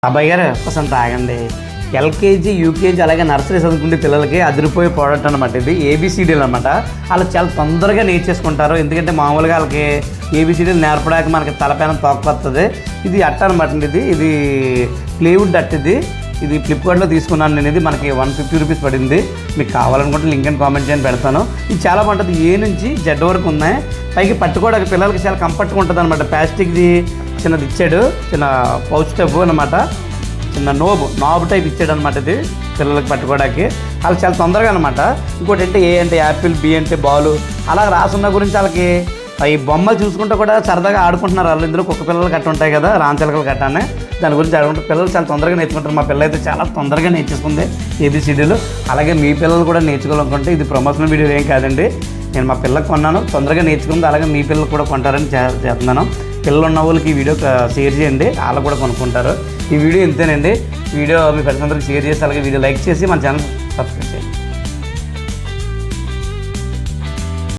అబ్బాయి గారు ఒకసారి తాగండి. ఎల్కేజీ యూకేజీ అలాగే నర్సరీ చదువుకునే పిల్లలకి అదిరిపోయే ప్రోడక్ట్ అనమాట. ఇది ఏబిసిడీలు అనమాట. వాళ్ళు చాలా తొందరగా నేర్చేసుకుంటారు. ఎందుకంటే మామూలుగా వాళ్ళకి ఏబిసిడీలు నేర్పడానికి మనకి తలపైన తోకపోతుంది. ఇది అట్ట అనమాట. ఇది ప్లేవుడ్ అట్ట. ఇది ఫ్లిప్కార్ట్లో తీసుకున్నాను నేను. ఇది మనకి 150 రూపీస్ పడింది. మీకు కావాలనుకుంటే లింక్ అండ్ కామెంట్ చేయని పెడతాను. ఇది చాలా బాగుంటుంది. ఏ నుంచి జెడ్ వరకు ఉన్నాయి. పైకి పట్టుకోవడానికి పిల్లలకి చాలా కంఫర్ట్గా ఉంటుంది అనమాట. ప్లాస్టిక్ది చిన్నది ఇచ్చాడు, చిన్న పౌచ్ టబ్ అనమాట. చిన్న నాబ్ టైప్ ఇచ్చాడు అనమాట. ఇది పిల్లలకి పట్టుకోవడానికి వాళ్ళు చాలా తొందరగా అనమాట. ఇంకోటి అంటే ఏ అంటే యాపిల్, బి అంటే బాలు అలా రాసున్న గురించి వాళ్ళకి ఈ బొమ్మలు చూసుకుంటూ కూడా సరదాగా ఆడుకుంటున్నారు వాళ్ళు. ఇందులో కుక్క పిల్లలు కట్ట ఉంటాయి కదా, రాంచలకలు కట్టానే, దాని గురించి ఆడుకుంటే పిల్లలు చాలా తొందరగా నేర్చుకుంటారు. మా పిల్ల అయితే చాలా తొందరగా నేర్చుకుంది ఏబిసిడీలు. అలాగే మీ పిల్లలు కూడా నేర్చుకోవాలనుకుంటే ఇది ప్రమోషనల్ వీడియో ఏం కాదండి. నేను మా పిల్లలకు కొన్నాను, తొందరగా నేర్చుకుంది. అలాగే మీ పిల్లలు కూడా కొంటారని చేస్తున్నాను. పిల్లలు ఉన్న వాళ్ళకి ఈ వీడియో షేర్ చేయండి, వాళ్ళు కూడా కొనుక్కుంటారు. ఈ వీడియో ఇంతేనండి. వీడియో మీ ఫ్రెండ్స్ అందరికీ షేర్ చేసి అలాగే వీడియో లైక్ చేసి మన ఛానల్ సబ్స్క్రైబ్ చేయండి.